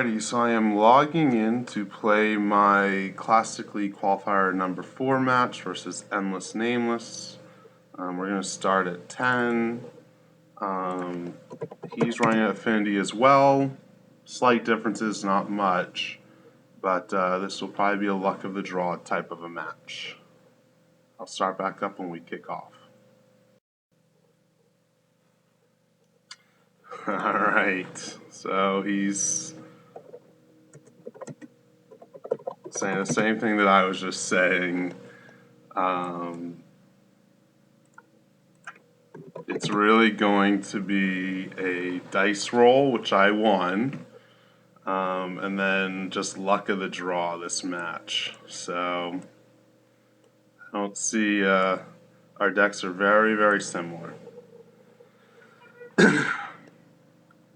Alrighty, so I am logging in to play my classically qualifier number 4 match versus Endless Nameless. We're going to start at 10. He's running at Affinity as well. Slight differences, not much. But this will probably be a luck of the draw type of a match. I'll start back up when we kick off. Alright, so he's saying the same thing that I was just saying. It's really going to be a dice roll, which I won, and then just luck of the draw this match. So I don't see, our decks are very, very similar.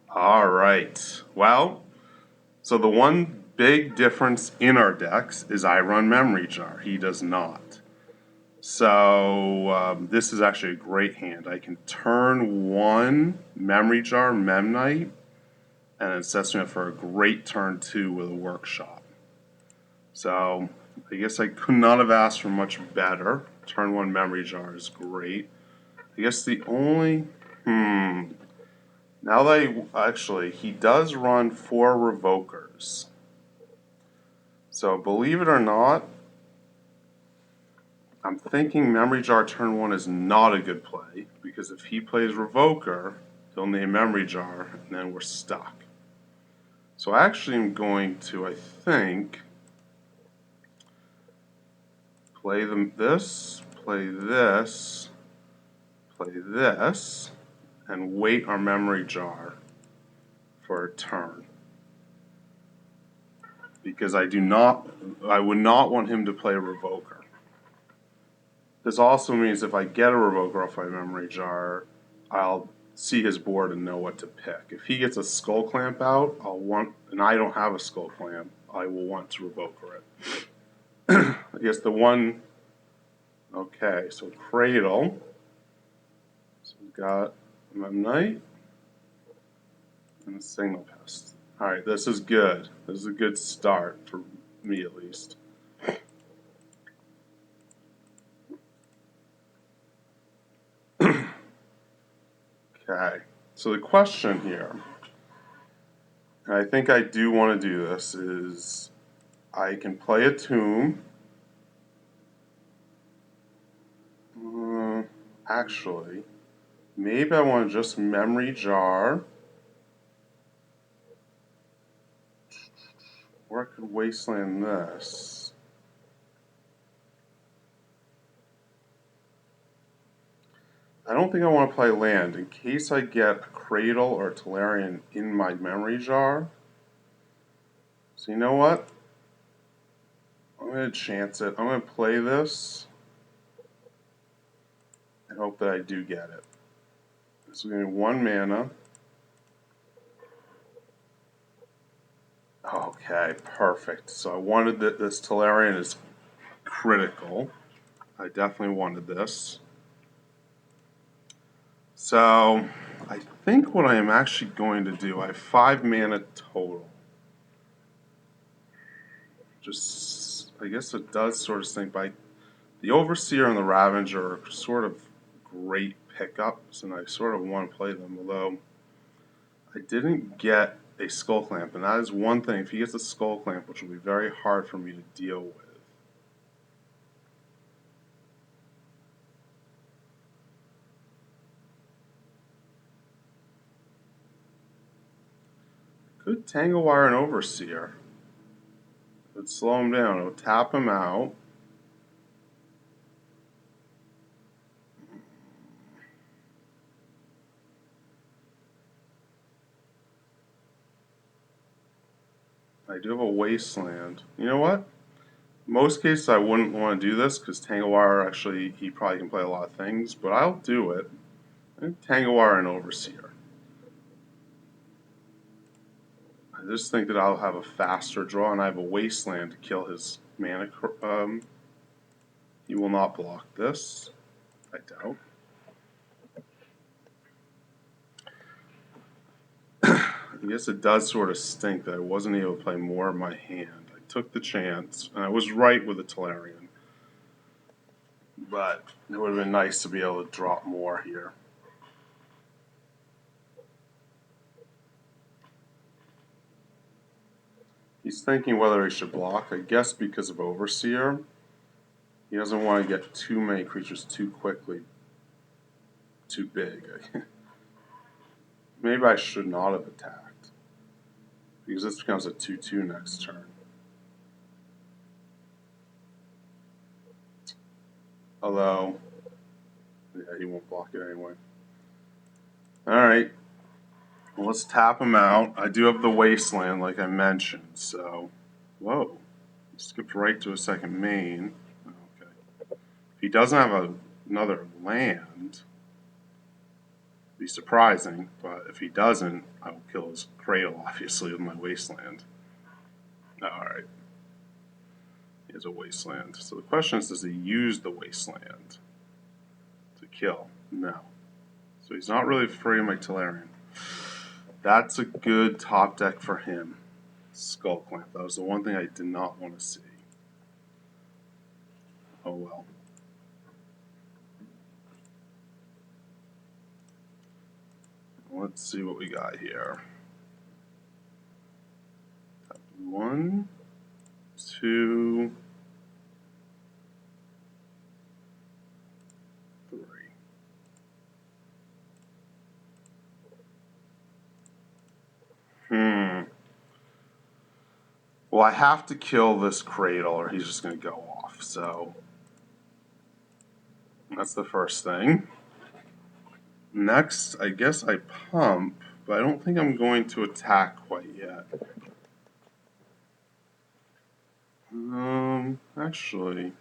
All right, well, so the one big difference in our decks is I run Memory Jar, he does not. So this is actually a great hand. I can turn one Memory Jar Memnite, and it sets me up for a great turn 2 with a Workshop. So I guess I could not have asked for much better. Turn 1 Memory Jar is great. I guess the only now that actually he does run 4 Revokers. So believe it or not, I'm thinking Memory Jar turn 1 is not a good play, because if he plays Revoker, he'll name Memory Jar, and then we're stuck. So I actually am going to, I think, play this, play this, play this, and wait our Memory Jar for a turn. Because I would not want him to play a Revoker. This also means if I get a Revoker off my Memory Jar, I'll see his board and know what to pick. If he gets a Skull Clamp out, and I don't have a Skull Clamp, I will want to Revoker it. I guess the one, okay, so Cradle. So we've got Memnite and a Signal Pest. Alright, this is good. This is a good start, for me at least. Okay, so the question here, and I think I do want to do this, is I can play a Tomb. Actually, maybe I want to just Memory Jar. Or I could Wasteland this. I don't think I want to play land in case I get a Cradle or a Tolarian in my Memory Jar. So you know what? I'm going to chance it. I'm going to play this and hope that I do get it. So we're going to 1 mana. Okay, perfect. So I wanted this Tolarian is critical. I definitely wanted this. So I think what I am actually going to do, I have 5 mana total. Just, I guess it does sort of stink by the Overseer and the Ravager are sort of great pickups, and I sort of want to play them, although I didn't get a Skull Clamp, and that is one thing. If he gets a Skull Clamp, which will be very hard for me to deal with. Could Tangle Wire and Overseer. It would slow him down. It would tap him out. I do have a Wasteland. You know what? Most cases I wouldn't want to do this because Tangle Wire actually, he probably can play a lot of things, but I'll do it. Tangle Wire and Overseer. I just think that I'll have a faster draw, and I have a Wasteland to kill his mana. He will not block this, I doubt. I guess it does sort of stink that I wasn't able to play more of my hand. I took the chance, and I was right with the Tolarian. But it would have been nice to be able to drop more here. He's thinking whether he should block, I guess because of Overseer. He doesn't want to get too many creatures too quickly, too big. Maybe I should not have attacked, because this becomes a 2/2 next turn. Although, yeah, he won't block it anyway. Alright, well, let's tap him out. I do have the Wasteland, like I mentioned, so... Whoa, he skipped right to a second main. Okay. If he doesn't have another land, it'd be surprising, but if he doesn't, I will kill his Cradle, obviously, with my Wasteland. Alright. He has a Wasteland. So the question is, does he use the Wasteland to kill? No. So he's not really afraid of my Tolarian. That's a good top deck for him. Skull Clamp. That was the one thing I did not want to see. Oh well. Let's see what we got here. 1, 2, 3. Well, I have to kill this Cradle or he's just going to go off, so that's the first thing. Next, I guess I pump, but I don't think I'm going to attack quite yet. Actually,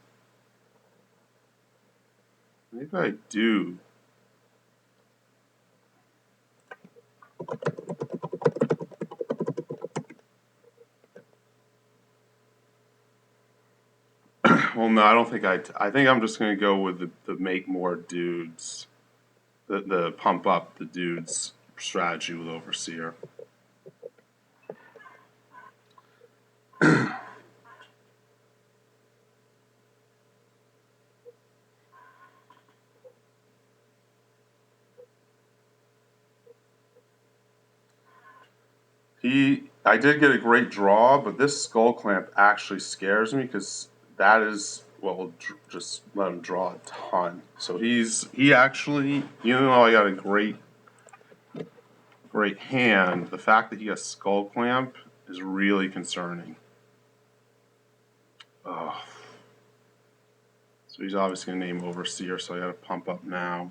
maybe I do. Well, no, I don't think I think I'm just going to go with the make more dudes, the pump up the dudes strategy with Overseer. I did get a great draw, but this Skull Clamp actually scares me because that is what will just let him draw a ton. So he actually, even though I got a great hand, the fact that he has Skull Clamp is really concerning. Oh. So he's obviously going to name Overseer, so I got to pump up now.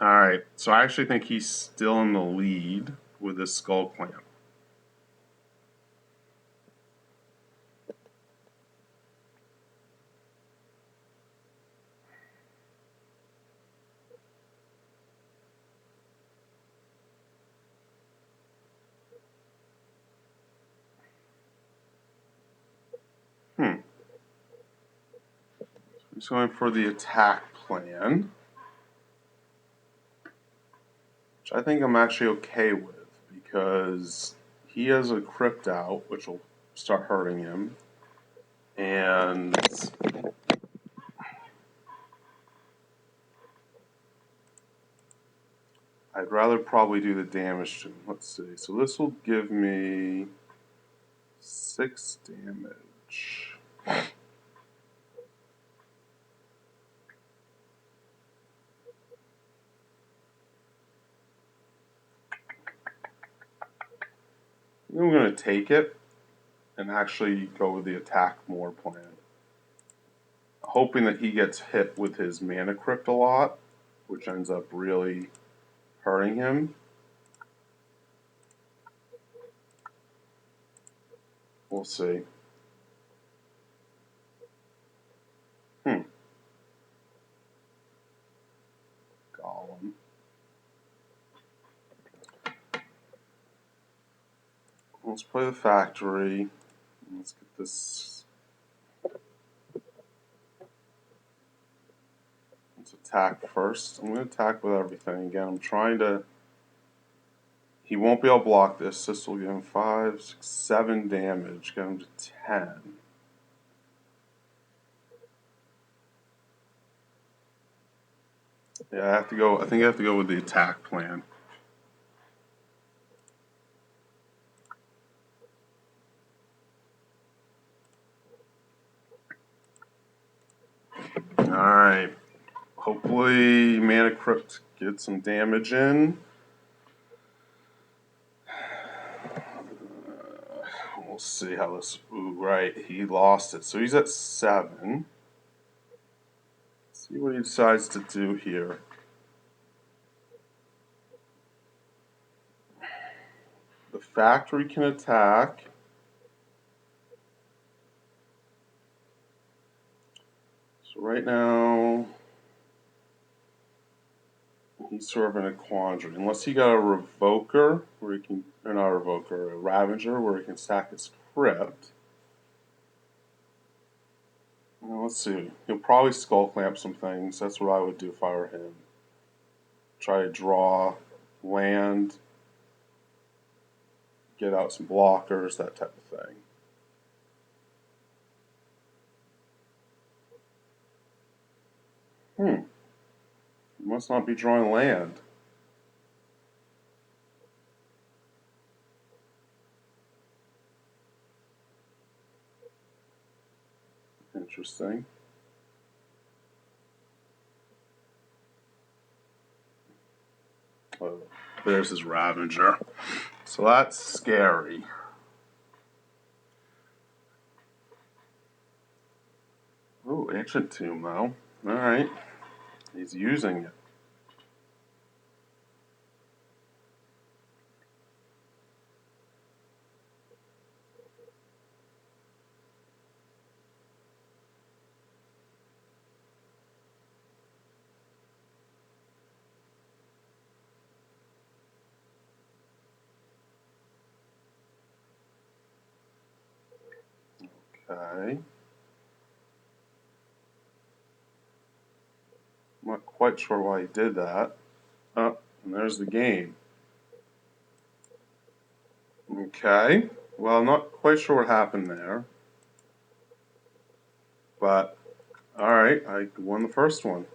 Alright, so I actually think he's still in the lead with this Skull Clamp. He's going for the attack plan, which I think I'm actually okay with because he has a Crypt out, which will start hurting him, and I'd rather probably do the damage to him. Let's see. So this will give me 6 damage. I'm going to take it and actually go with the attack more plan. Hoping that he gets hit with his Mana Crypt a lot, which ends up really hurting him. We'll see. Golem. Let's play the factory. Let's get this. Let's attack first. I'm going to attack with everything. Again, I'm trying to... He won't be able to block this. This will give him 5, 6, 7 damage. Get him to 10. Yeah, I have to go. I think I have to go with the attack plan. Alright. Hopefully Mana Crypt gets some damage in. We'll see how this... Ooh, right. He lost it. So he's at 7. Let's see what he decides to do here. The factory can attack. So right now, he's sort of in a quandary. Unless he got a Revoker, where he can, or not a Revoker, a Ravager, where he can sack his Crypt. Well, let's see. He'll probably Skull Clamp some things. That's what I would do if I were him. Try to draw land, get out some blockers, that type of thing. He must not be drawing land. Interesting. Oh, there's his Ravager. So that's scary. Oh, Ancient Tomb, though. Alright. He's using it. Okay. I'm not quite sure why he did that. Oh, and there's the game. Okay. Well, I'm not quite sure what happened there. But, alright, I won the first one.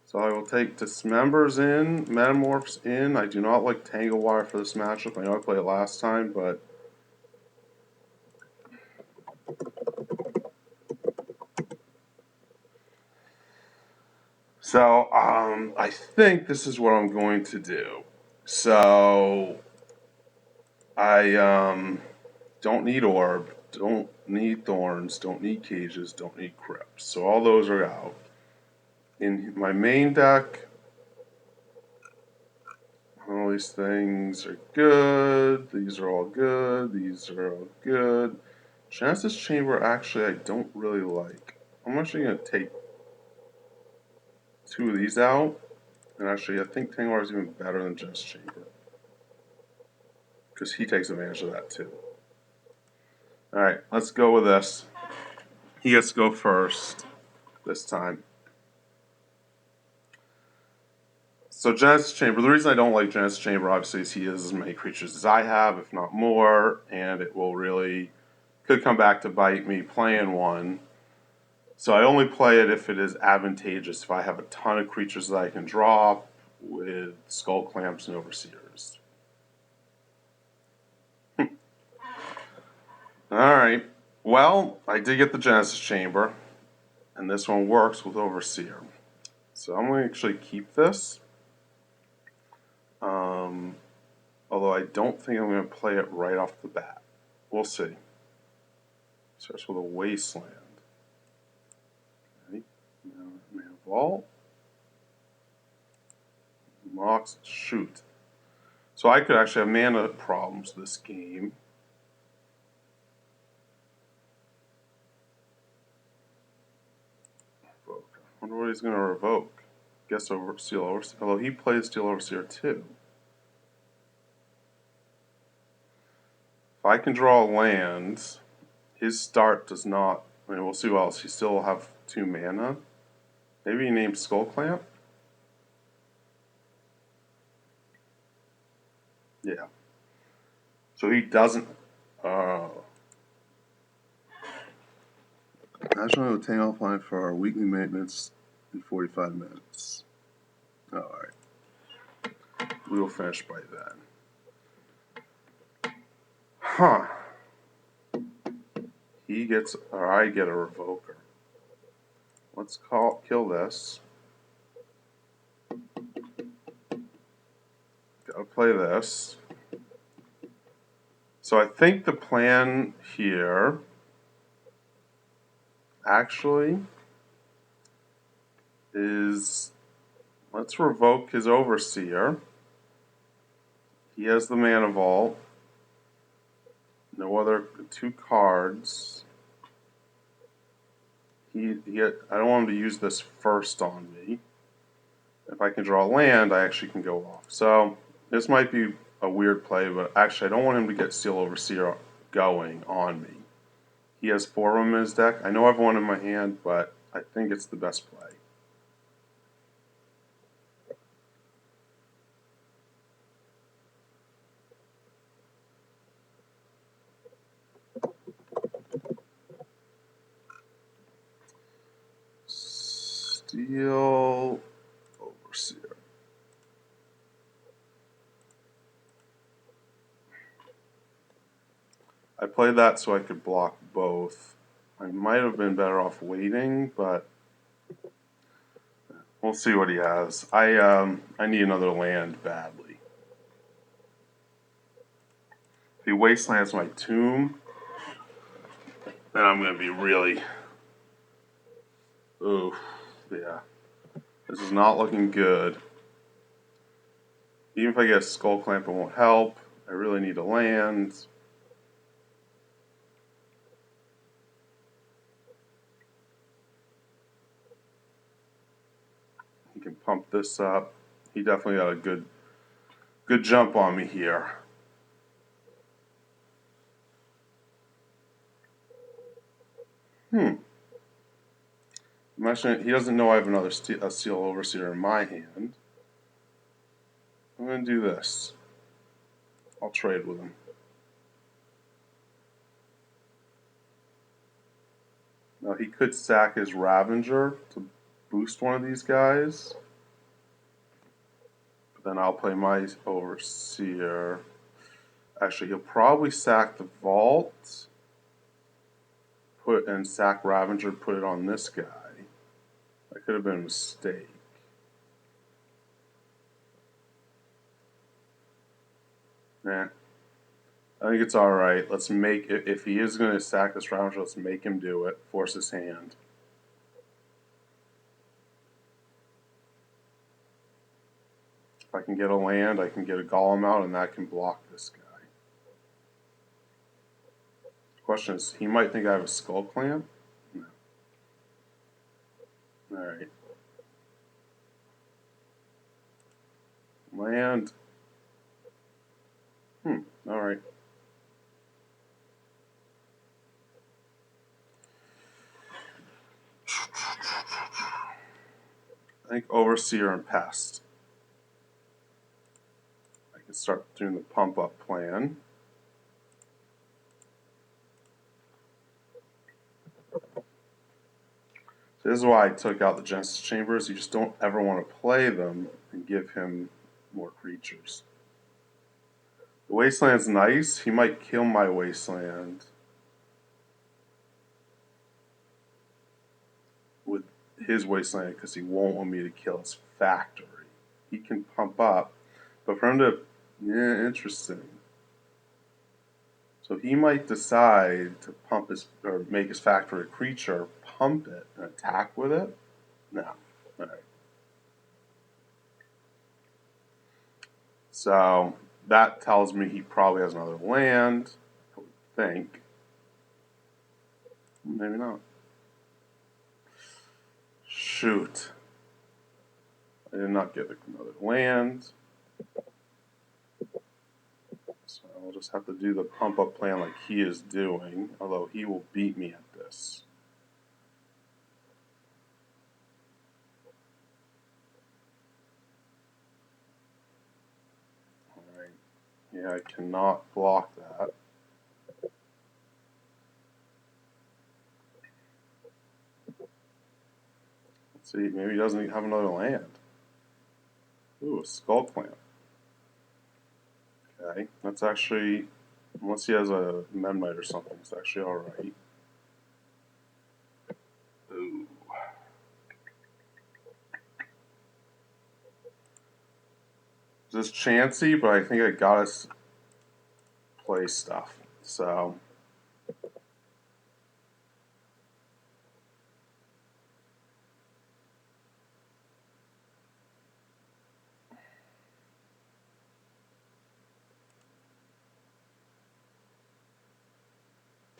So I will take Dismembers in, Metamorphs in. I do not like Tangle Wire for this matchup. I know I played it last time, but... So, I think this is what I'm going to do. So, I don't need Orb, don't need Thorns, don't need Cages, don't need Crypts. So all those are out. In my main deck, all these things are good. These are all good. These are all good. Genesis Chamber, actually, I don't really like. I'm actually going to take 2 of these out. And actually, I think Tangwar is even better than Genesis Chamber. Because he takes advantage of that, too. Alright, let's go with this. He gets to go first this time. So Genesis Chamber, the reason I don't like Genesis Chamber, obviously, is he has as many creatures as I have, if not more, and it will really, could come back to bite me playing one. So I only play it if it is advantageous, if I have a ton of creatures that I can draw with Skull Clamps and Overseers. Alright, well, I did get the Genesis Chamber, and this one works with Overseer. So I'm going to actually keep this. Although I don't think I'm going to play it right off the bat. We'll see. Starts with a Wasteland. Okay. Mana Vault. Mox, shoot. So I could actually have mana problems this game. Revoke. I wonder what he's going to revoke. Guess Steel Overseer. Although he plays Steel Overseer too. If I can draw lands, his start does not. I mean, we'll see what else. He still will have 2 mana. Maybe he named Skull Clamp? Yeah. So he doesn't. National obtain offline for our weekly maintenance in 45 minutes. Alright. We will finish by then. Huh. He gets, or I get a revoker. Let's kill this. Gotta play this. So I think the plan here actually is, let's revoke his Overseer. He has the Mana Vault. No other 2 cards. I don't want him to use this first on me. If I can draw land, I actually can go off. So this might be a weird play, but actually I don't want him to get Steel Overseer going on me. He has 4 of them in his deck. I know I have 1 in my hand, but I think it's the best play. Steel Overseer. I played that so I could block both. I might have been better off waiting, but we'll see what he has. I need another land badly. If he wastelands my tomb, then I'm going to be really... Oof, yeah. This is not looking good. Even if I get a Skull Clamp, it won't help. I really need a land. He can pump this up. He definitely got a good jump on me here. Imagine he doesn't know I have another Steel Overseer in my hand. I'm going to do this. I'll trade with him. Now he could sack his Ravager to boost one of these guys. But then I'll play my Overseer. Actually, he'll probably sack the Vault. And sack Ravager, put it on this guy. That could have been a mistake. Nah. I think it's alright. Let's make it. If he is going to sack this Ravager, let's make him do it. Force his hand. If I can get a land, I can get a Golem out, and that can block this guy. The question is, he might think I have a Skull Clamp. No. Alright. Land. Alright. I think Overseer and Pest. I can start doing the pump up plan. This is why I took out the Genesis Chambers. You just don't ever want to play them and give him more creatures. The Wasteland's nice. He might kill my Wasteland with his Wasteland because he won't want me to kill his factory. He can pump up, but for him to... Yeah, interesting. So he might decide to pump his, or make his factory a creature, pump it, and attack with it? No. Alright. So that tells me he probably has another land, I would think. Maybe not. Shoot. I did not get another land. So I'll just have to do the pump up plan like he is doing, although he will beat me at this. Yeah, I cannot block that. Let's see, maybe he doesn't have another land. Ooh, a skull clamp. Okay, that's actually, unless he has a Memnite or something, it's actually alright. Ooh. This is chancy, but I think I gotta play stuff. So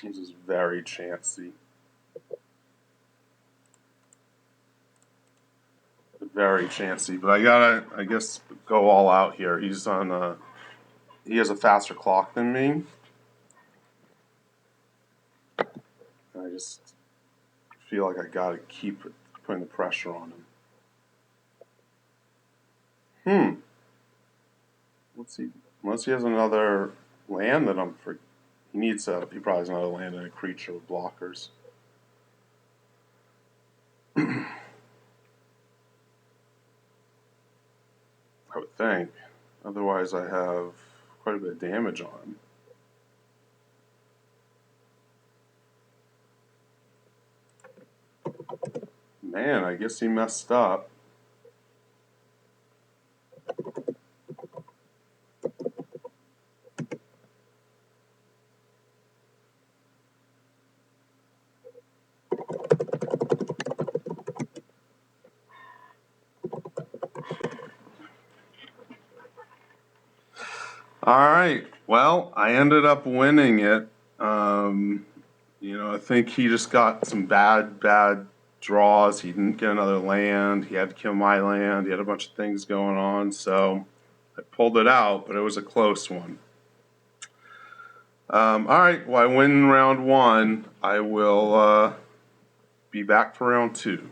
this is very chancy. Very chancy, but I gotta, I guess, go all out here. He's on a, he has a faster clock than me. I just feel like I gotta keep putting the pressure on him. Let's see. Unless he has another land that I'm for, he needs a, he probably has another land and a creature with blockers. I would think. Otherwise, I have quite a bit of damage on him. Man, I guess he messed up. All right. Well, I ended up winning it. I think he just got some bad draws. He didn't get another land. He had to kill my land. He had a bunch of things going on. So I pulled it out, but it was a close one. All right. Well, I win round one. I will be back for round two.